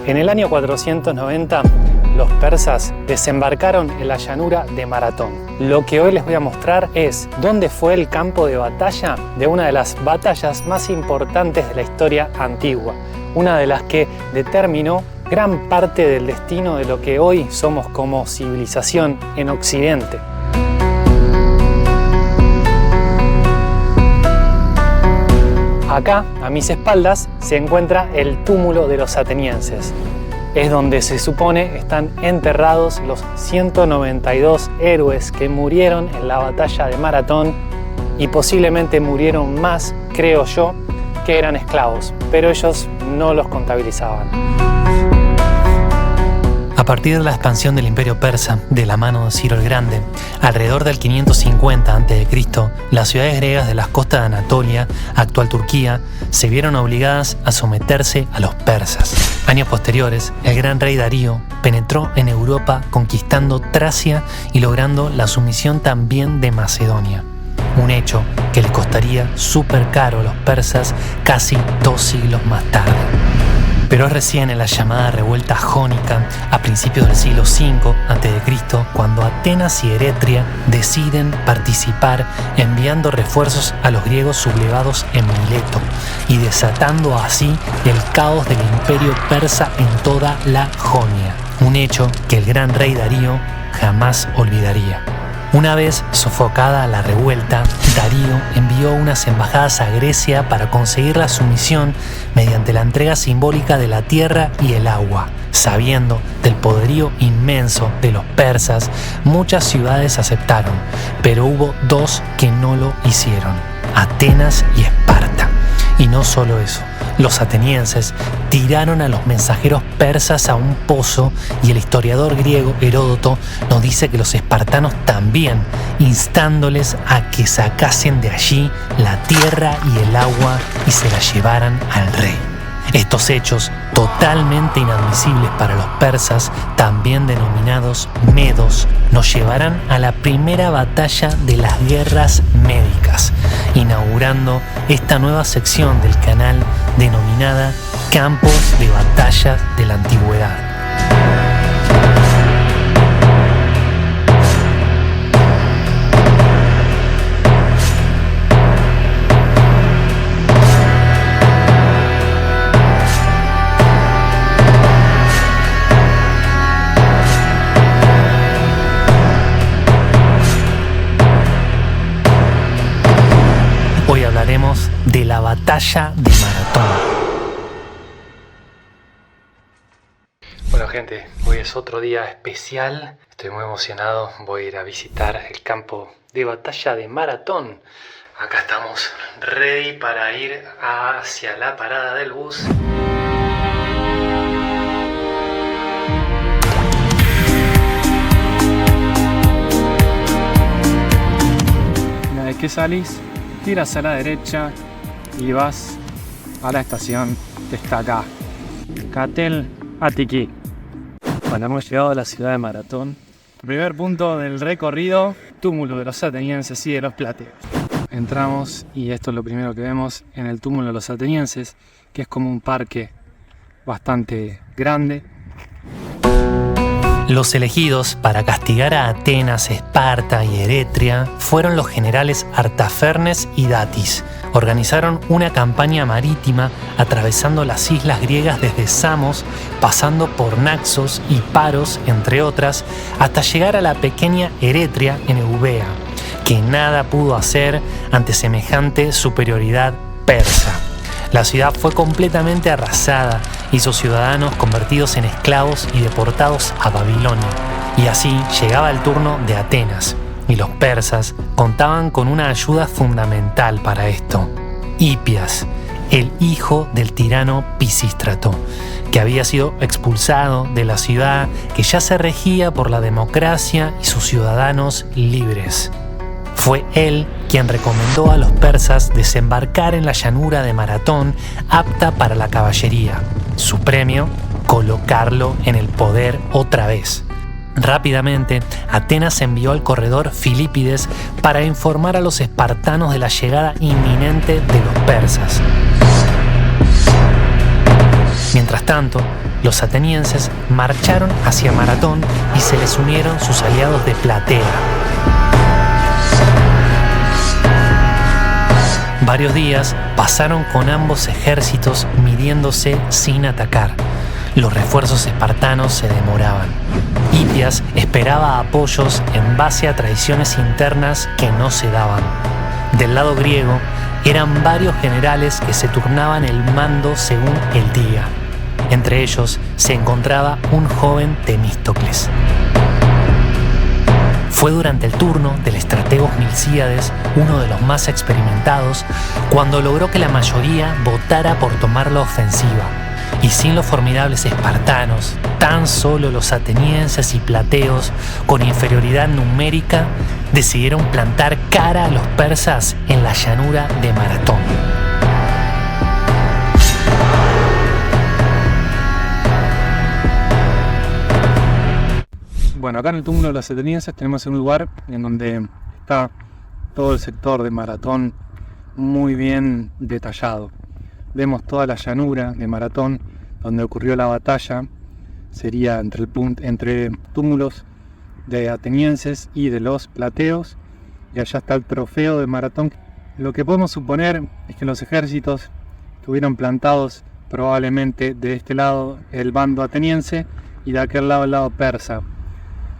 En el año 490, los persas desembarcaron en la llanura de Maratón. Lo que hoy les voy a mostrar es dónde fue el campo de batalla de una de las batallas más importantes de la historia antigua, una de las que determinó gran parte del destino de lo que hoy somos como civilización en Occidente. Acá, a mis espaldas, se encuentra el túmulo de los atenienses. Es donde se supone están enterrados los 192 héroes que murieron en la batalla de Maratón y posiblemente murieron más, creo yo, que eran esclavos, pero ellos no los contabilizaban. A partir de la expansión del Imperio Persa de la mano de Ciro el Grande, alrededor del 550 a.C., las ciudades griegas de las costas de Anatolia, actual Turquía, se vieron obligadas a someterse a los persas. Años posteriores, el gran rey Darío penetró en Europa conquistando Tracia y logrando la sumisión también de Macedonia. Un hecho que les costaría súper caro a los persas casi 2 siglos más tarde. Pero es recién en la llamada revuelta jónica, a principios del siglo V a.C., cuando Atenas y Eretria deciden participar enviando refuerzos a los griegos sublevados en Mileto y desatando así el caos del imperio persa en toda la Jonia. Un hecho que el gran rey Darío jamás olvidaría. Una vez sofocada la revuelta, Darío envió unas embajadas a Grecia para conseguir la sumisión mediante la entrega simbólica de la tierra y el agua. Sabiendo del poderío inmenso de los persas, muchas ciudades aceptaron, pero hubo 2 que no lo hicieron: Atenas y Esparta. Y no solo eso, los atenienses tiraron a los mensajeros persas a un pozo y el historiador griego Heródoto nos dice que los espartanos también, instándoles a que sacasen de allí la tierra y el agua y se la llevaran al rey. Estos hechos, totalmente inadmisibles para los persas, también denominados medos, nos llevarán a la primera batalla de las guerras médicas, inaugurando esta nueva sección del canal denominada Campos de Batallas de la Antigüedad. Hoy hablaremos de la batalla de Maratón. Bueno gente, hoy es otro día especial, estoy muy emocionado, voy a ir a visitar el campo de batalla de Maratón. Acá estamos ready para ir hacia la parada del bus. Una vez que salís, tiras a la derecha y vas a la estación que está acá, Katel Atiki. Bueno, hemos llegado a la ciudad de Maratón. Primer punto del recorrido, túmulo de los atenienses y de los plateos. Entramos y esto es lo primero que vemos en el túmulo de los atenienses, que es como un parque bastante grande. Los elegidos para castigar a Atenas, Esparta y Eretria fueron los generales Artafernes y Datis. Organizaron una campaña marítima atravesando las islas griegas desde Samos, pasando por Naxos y Paros, entre otras, hasta llegar a la pequeña Eretria en Eubea, que nada pudo hacer ante semejante superioridad persa. La ciudad fue completamente arrasada y sus ciudadanos convertidos en esclavos y deportados a Babilonia. Y así llegaba el turno de Atenas, y los persas contaban con una ayuda fundamental para esto: Hipias, el hijo del tirano Pisístrato, que había sido expulsado de la ciudad que ya se regía por la democracia y sus ciudadanos libres. Fue él quien recomendó a los persas desembarcar en la llanura de Maratón, apta para la caballería. Su premio, colocarlo en el poder otra vez. Rápidamente, Atenas envió al corredor Filípides para informar a los espartanos de la llegada inminente de los persas. Mientras tanto, los atenienses marcharon hacia Maratón y se les unieron sus aliados de Platea. Varios días pasaron con ambos ejércitos midiéndose sin atacar. Los refuerzos espartanos se demoraban. Hippias esperaba apoyos en base a traiciones internas que no se daban. Del lado griego, eran varios generales que se turnaban el mando según el día. Entre ellos se encontraba un joven Temístocles. Fue durante el turno del estratego Milcíades, uno de los más experimentados, cuando logró que la mayoría votara por tomar la ofensiva. Y sin los formidables espartanos, tan solo los atenienses y plateos, con inferioridad numérica, decidieron plantar cara a los persas en la llanura de Maratón. Bueno, acá en el túmulo de los atenienses tenemos un lugar en donde está todo el sector de Maratón muy bien detallado. Vemos toda la llanura de Maratón donde ocurrió la batalla, sería entre túmulos de atenienses y de los plateos, y allá está el trofeo de Maratón. Lo que podemos suponer es que los ejércitos estuvieron plantados probablemente de este lado el bando ateniense y de aquel lado el lado persa.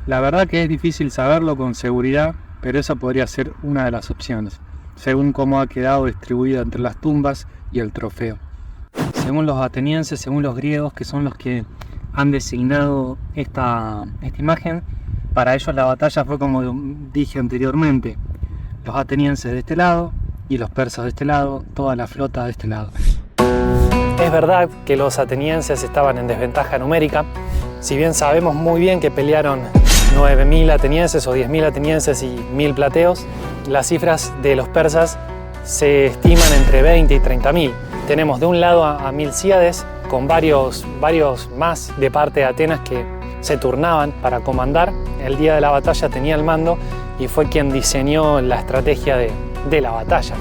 La verdad que es difícil saberlo con seguridad, pero esa podría ser una de las opciones, según cómo ha quedado distribuida entre las tumbas y el trofeo. Según los atenienses, según los griegos, que son los que han designado esta imagen, para ellos la batalla fue como dije anteriormente, los atenienses de este lado y los persas de este lado, toda la flota de este lado. Es verdad que los atenienses estaban en desventaja numérica, si bien sabemos muy bien que pelearon 9.000 atenienses o 10.000 atenienses y 1.000 plateos, las cifras de los persas se estiman entre 20 y 30.000. Tenemos de un lado a Milcíades con varios más de parte de Atenas que se turnaban para comandar. El día de la batalla tenía el mando y fue quien diseñó la estrategia de la batalla.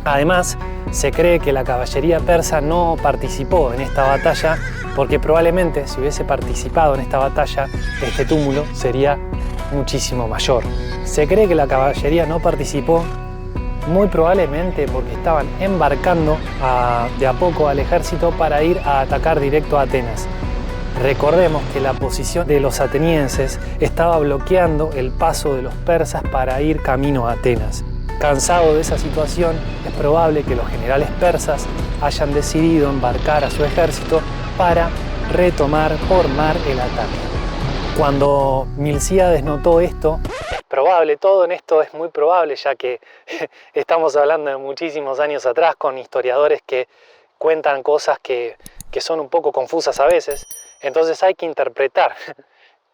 Además, se cree que la caballería persa no participó en esta batalla porque probablemente si hubiese participado en esta batalla, este túmulo sería muchísimo mayor. Se cree que la caballería no participó muy probablemente porque estaban embarcando de a poco al ejército para ir a atacar directo a Atenas. Recordemos que la posición de los atenienses estaba bloqueando el paso de los persas para ir camino a Atenas. Cansado de esa situación, es probable que los generales persas hayan decidido embarcar a su ejército para retomar por mar el ataque. Cuando Milcíades notó esto, es probable, todo en esto es muy probable, ya que estamos hablando de muchísimos años atrás con historiadores que cuentan cosas que son un poco confusas a veces, entonces hay que interpretar.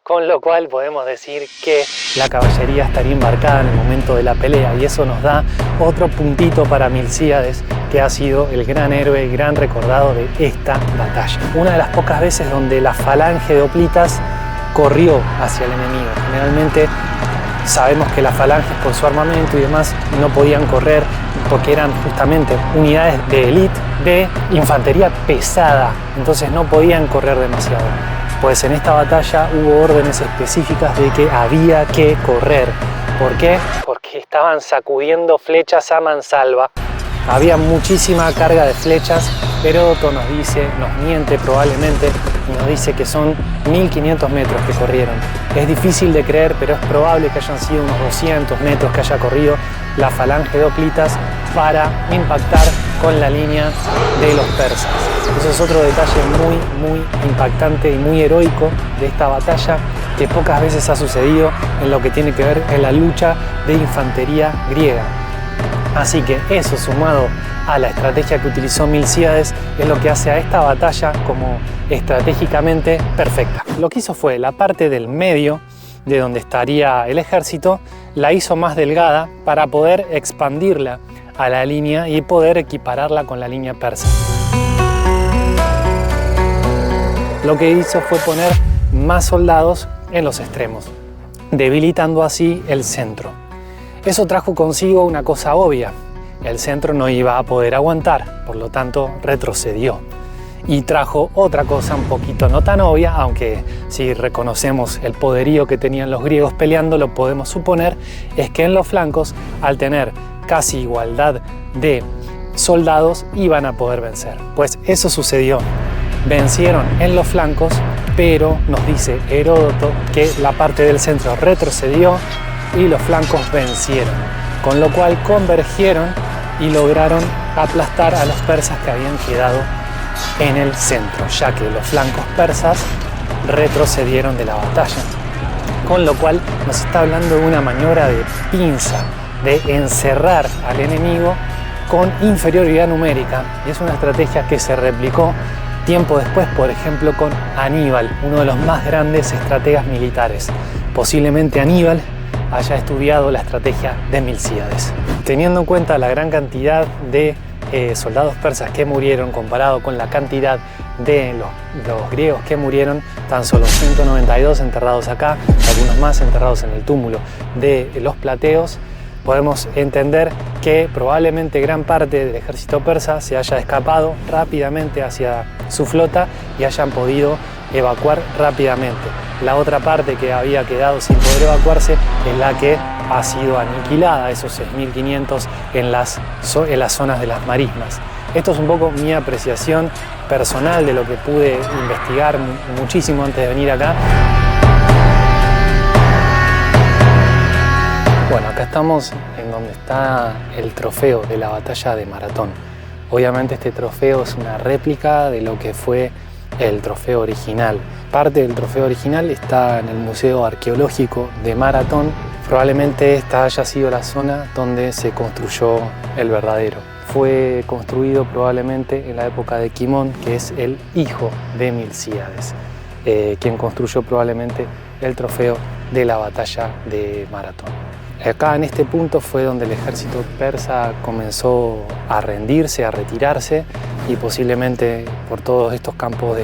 Con lo cual podemos decir que la caballería estaría embarcada en el momento de la pelea y eso nos da otro puntito para Milcíades, que ha sido el gran héroe, el gran recordado de esta batalla. Una de las pocas veces donde la falange de hoplitas corrió hacia el enemigo. Generalmente sabemos que las falanges por su armamento y demás no podían correr porque eran justamente unidades de élite de infantería pesada, entonces no podían correr demasiado. Pues en esta batalla hubo órdenes específicas de que había que correr. ¿Por qué? Porque estaban sacudiendo flechas a mansalva. Había muchísima carga de flechas. Heródoto nos miente probablemente, y nos dice que son 1500 metros que corrieron. Es difícil de creer, pero es probable que hayan sido unos 200 metros que haya corrido la falange de hoplitas para impactar con la línea de los persas. Eso es otro detalle muy impactante y muy heroico de esta batalla que pocas veces ha sucedido en lo que tiene que ver en la lucha de infantería griega. Así que eso, sumado a la estrategia que utilizó Milcíades, es lo que hace a esta batalla como estratégicamente perfecta. Lo que hizo fue la parte del medio, de donde estaría el ejército, la hizo más delgada para poder expandirla a la línea y poder equipararla con la línea persa. Lo que hizo fue poner más soldados en los extremos, debilitando así el centro. Eso trajo consigo una cosa obvia: el centro no iba a poder aguantar, por lo tanto retrocedió. y trajo otra cosa un poquito no tan obvia, aunque si reconocemos el poderío que tenían los griegos peleando, lo podemos suponer, es que en los flancos, al tener casi igualdad de soldados, iban a poder vencer. Pues eso sucedió. Vencieron en los flancos, pero nos dice Heródoto que la parte del centro retrocedió y los flancos vencieron, con lo cual convergieron y lograron aplastar a los persas que habían quedado en el centro, ya que los flancos persas retrocedieron de la batalla. Con lo cual nos está hablando de una maniobra de pinza, de encerrar al enemigo con inferioridad numérica, y es una estrategia que se replicó tiempo después, por ejemplo, con Aníbal, uno de los más grandes estrategas militares. Posiblemente Aníbal haya estudiado la estrategia de Milcíades. Teniendo en cuenta la gran cantidad de soldados persas que murieron comparado con la cantidad de los griegos que murieron, tan solo 192 enterrados acá, algunos más enterrados en el túmulo de los plateos, podemos entender que probablemente gran parte del ejército persa se haya escapado rápidamente hacia su flota y hayan podido evacuar rápidamente. La otra parte que había quedado sin poder evacuarse es la que ha sido aniquilada, esos 6.500 en las zonas de las marismas. Esto es un poco mi apreciación personal de lo que pude investigar muchísimo antes de venir acá. Bueno, acá estamos en donde está el trofeo de la batalla de Maratón. Obviamente este trofeo es una réplica de lo que fue el trofeo original. Parte del trofeo original está en el Museo Arqueológico de Maratón. Probablemente esta haya sido la zona donde se construyó el verdadero. Fue construido probablemente en la época de Quimón, que es el hijo de Milcíades, quien construyó probablemente el trofeo de la batalla de Maratón. Acá en este punto fue donde el ejército persa comenzó a rendirse, a retirarse, y posiblemente por todos estos campos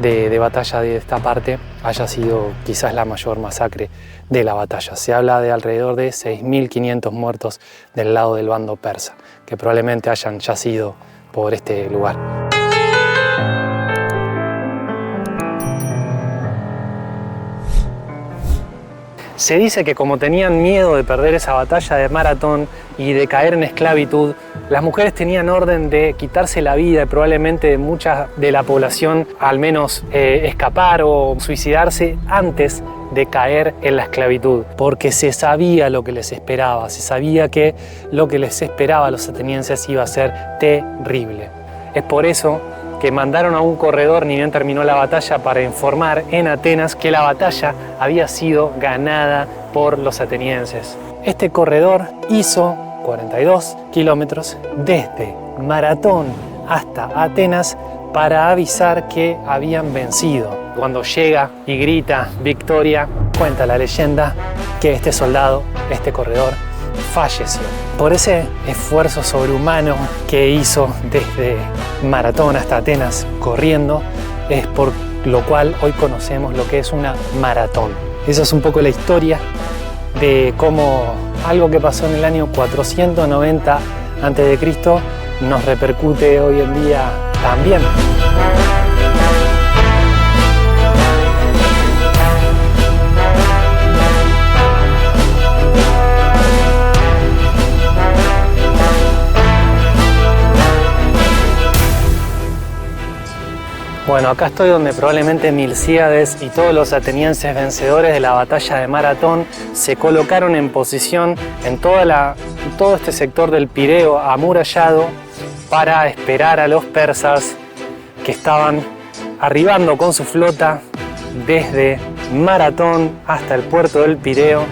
de batalla de esta parte haya sido quizás la mayor masacre de la batalla. Se habla de alrededor de 6.500 muertos del lado del bando persa, que probablemente hayan yacido por este lugar. Se dice que como tenían miedo de perder esa batalla de Maratón y de caer en esclavitud, las mujeres tenían orden de quitarse la vida y probablemente mucha de la población al menos escapar o suicidarse antes de caer en la esclavitud, porque se sabía lo que les esperaba, se sabía que lo que les esperaba a los atenienses iba a ser terrible. Es por eso que mandaron a un corredor ni bien terminó la batalla para informar en Atenas que la batalla había sido ganada por los atenienses. Este corredor hizo 42 kilómetros desde Maratón hasta Atenas para avisar que habían vencido. Cuando llega y grita victoria, cuenta la leyenda que este soldado, este corredor, falleció. Por ese esfuerzo sobrehumano que hizo desde Maratón hasta Atenas corriendo, es por lo cual hoy conocemos lo que es una maratón. Esa es un poco la historia de cómo algo que pasó en el año 490 a.C. nos repercute hoy en día también. Bueno, acá estoy donde probablemente Milcíades y todos los atenienses vencedores de la batalla de Maratón se colocaron en posición en todo este sector del Pireo amurallado para esperar a los persas que estaban arribando con su flota desde Maratón hasta el puerto del Pireo,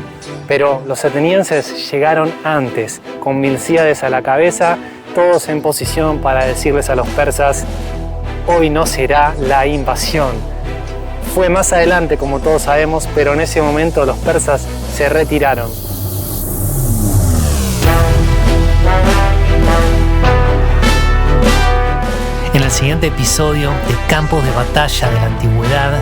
pero los atenienses llegaron antes, con Milcíades a la cabeza, todos en posición para decirles a los persas: hoy no será la invasión. Fue más adelante, como todos sabemos, pero en ese momento los persas se retiraron. En el siguiente episodio de Campos de Batalla de la Antigüedad,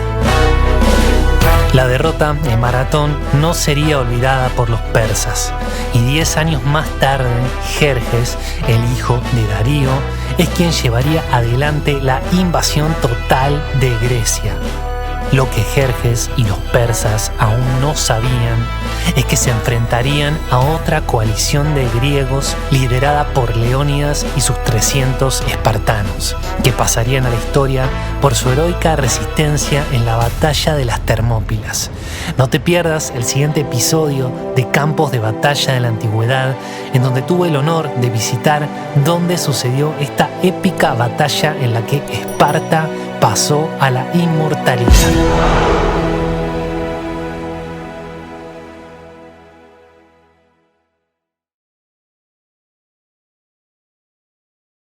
La derrota en Maratón no sería olvidada por los persas, y 10 años más tarde, Jerjes, el hijo de Darío, es quien llevaría adelante la invasión total de Grecia. Lo que Jerjes y los persas aún no sabían es que se enfrentarían a otra coalición de griegos liderada por Leónidas y sus 300 espartanos, que pasarían a la historia por su heroica resistencia en la batalla de las Termópilas. No te pierdas el siguiente episodio de Campos de Batalla de la Antigüedad, en donde tuve el honor de visitar dónde sucedió esta épica batalla en la que Esparta pasó a la inmortalidad.